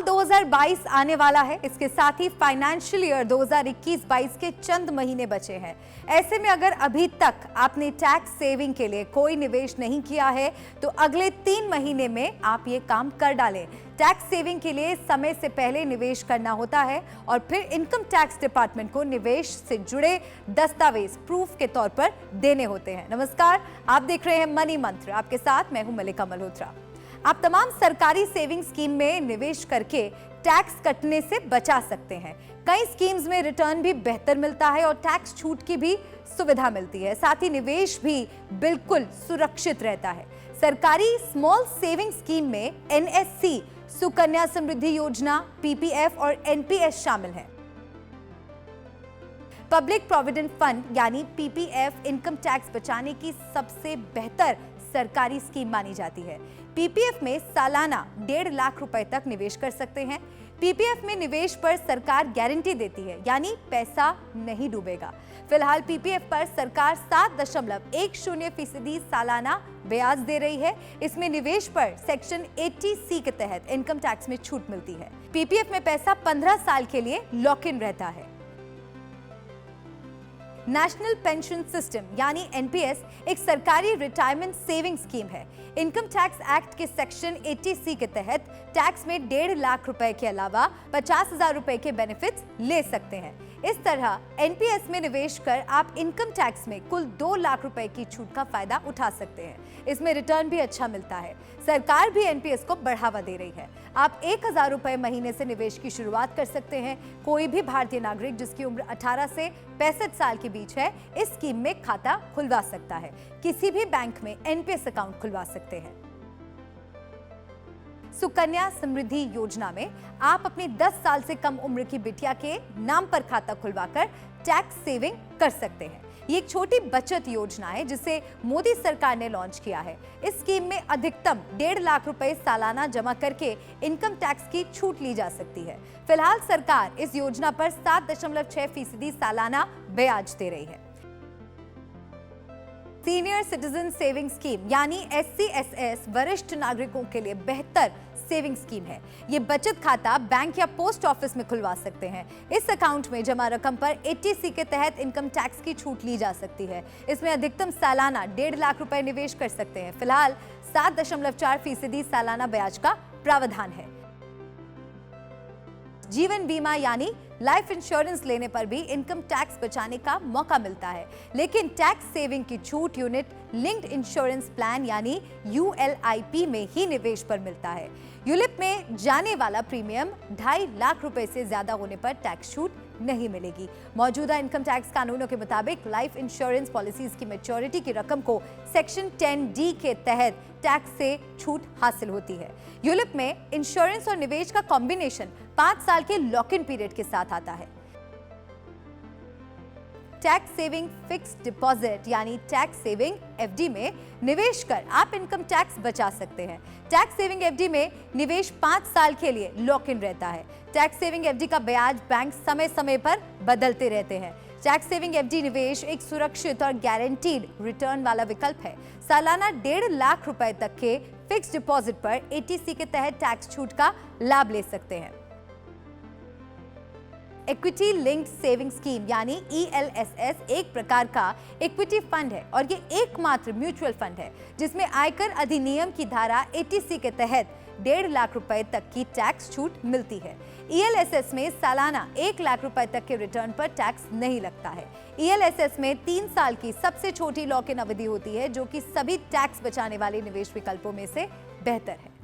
2022 आने वाला है, इसके साथ ही फाइनेंशियल ईयर 2021-22 के चंद महीने बचे हैं। ऐसे में अगर अभी तक आपने टैक्स सेविंग के लिए कोई निवेश नहीं किया है तो अगले 3 महीने में आप ये काम कर डालें। टैक्स सेविंग के लिए समय से पहले निवेश करना होता है और फिर इनकम टैक्स डिपार्टमेंट को निवेश से जुड़े दस्तावेज प्रूफ के तौर पर देने होते हैं। नमस्कार, आप देख रहे हैं मनी मंत्र, आपके साथ मैं हूं मलिका मल्होत्रा। आप तमाम सरकारी सेविंग स्कीम में निवेश करके टैक्स कटने से बचा सकते हैं। कई स्कीम्स में रिटर्न भी बेहतर मिलता है और टैक्स छूट की भी सुविधा मिलती है। साथ ही निवेश भी बिल्कुल सुरक्षित रहता है। सरकारी स्मॉल सेविंग स्कीम में एनएससी, सुकन्या समृद्धि योजना, पीपीएफ और एनपीएस शामिल हैं। पब्लिक प्रोविडेंट फंड यानी पीपीएफ इनकम टैक्स बचाने की सबसे बेहतर सरकारी स्कीम मानी जाती है। पीपीएफ में सालाना 1.5 लाख रुपए तक निवेश कर सकते हैं। पीपीएफ में निवेश पर सरकार गारंटी देती है, यानी पैसा नहीं डूबेगा। फिलहाल पीपीएफ पर सरकार 7.10% सालाना ब्याज दे रही है। इसमें निवेश पर सेक्शन 80C के तहत इनकम टैक्स में छूट मिलती है। पीपीएफ में पैसा 15 साल के लिए लॉक इन रहता है। नेशनल पेंशन सिस्टम यानी एनपीएस एक सरकारी रिटायरमेंट सेविंग स्कीम है। इनकम टैक्स एक्ट के सेक्शन 80C के तहत टैक्स में 1.5 लाख रुपए के अलावा 50,000 रुपए के बेनिफिट्स ले सकते हैं। इस तरह एनपीएस में निवेश कर आप इनकम टैक्स में कुल 2 लाख रुपए की छूट का फायदा उठा सकते हैं। इसमें रिटर्न भी अच्छा मिलता है। सरकार भी एनपीएस को बढ़ावा दे रही है। आप 1,000 रुपए महीने से निवेश की शुरुआत कर सकते हैं। कोई भी भारतीय नागरिक जिसकी उम्र 18 से 65 साल के बीच है इस स्कीम में खाता खुलवा सकता है। किसी भी बैंक में एनपीएस अकाउंट खुलवा सकते हैं। सुकन्या समृद्धि योजना में आप अपनी 10 साल से कम उम्र की बिटिया के नाम पर खाता खुलवाकर टैक्स सेविंग कर सकते हैं। ये एक छोटी बचत योजना है जिसे मोदी सरकार ने लॉन्च किया है। इस स्कीम में अधिकतम 1.5 लाख रुपए सालाना जमा करके इनकम टैक्स की छूट ली जा सकती है। फिलहाल सरकार इस योजना पर 7.6% सालाना ब्याज दे रही है। सीनियर सिटीजन सेविंग स्कीम यानी SCSS वरिष्ठ नागरिकों के लिए बेहतर सेविंग स्कीम है। ये बचत खाता बैंक या पोस्ट ऑफिस में खुलवा सकते हैं। इस अकाउंट में जमा रकम पर 80C के तहत इनकम टैक्स की छूट ली जा सकती है। इसमें अधिकतम सालाना 1.5 लाख रुपए निवेश कर सकते हैं। फिलहाल 7.4% सालाना ब्याज का प्रावधान है। जीवन बीमा यानी लाइफ इंश्योरेंस लेने पर भी इनकम टैक्स बचाने का मौका मिलता है, लेकिन टैक्स सेविंग की छूट यूनिट लिंक्ड इंश्योरेंस प्लान यानी ULIP में ही निवेश पर मिलता है। यूलिप में जाने वाला प्रीमियम 2.5 लाख रुपए से ज्यादा होने पर टैक्स छूट नहीं मिलेगी। मौजूदा इनकम टैक्स कानूनों के मुताबिक लाइफ इंश्योरेंस पॉलिसीज की मैच्योरिटी की रकम को सेक्शन 10D के तहत टैक्स से छूट हासिल होती है। यूलिप में इंश्योरेंस और निवेश का कॉम्बिनेशन 5 साल के लॉक इन पीरियड के साथ आता है। टैक्स सेविंग फिक्स्ड डिपॉजिट यानी टैक्स सेविंग FD में निवेश कर आप इनकम टैक्स बचा सकते हैं। टैक्स सेविंग FD में निवेश 5 साल के लिए लॉक इन रहता है। टैक्स सेविंग FD का ब्याज बैंक समय समय पर बदलते रहते हैं। टैक्स सेविंग FD निवेश एक सुरक्षित और गारंटीड रिटर्न वाला विकल्प है। सालाना 1.5 लाख रुपए तक के फिक्स्ड डिपॉजिट पर 80C के तहत टैक्स छूट का लाभ ले सकते हैं। इक्विटी लिंक्ड सेविंग स्कीम यानी ELSS एक प्रकार का इक्विटी फंड है और ये एकमात्र म्यूचुअल फंड है जिसमें आयकर अधिनियम की धारा 80C के तहत 1.5 लाख रुपए तक की टैक्स छूट मिलती है। ELSS में सालाना 1 लाख रुपए तक के रिटर्न पर टैक्स नहीं लगता है। ELSS में 3 साल की सबसे छोटी लॉक इन अवधि होती है जो कि सभी टैक्स बचाने वाले निवेश विकल्पों में से बेहतर है।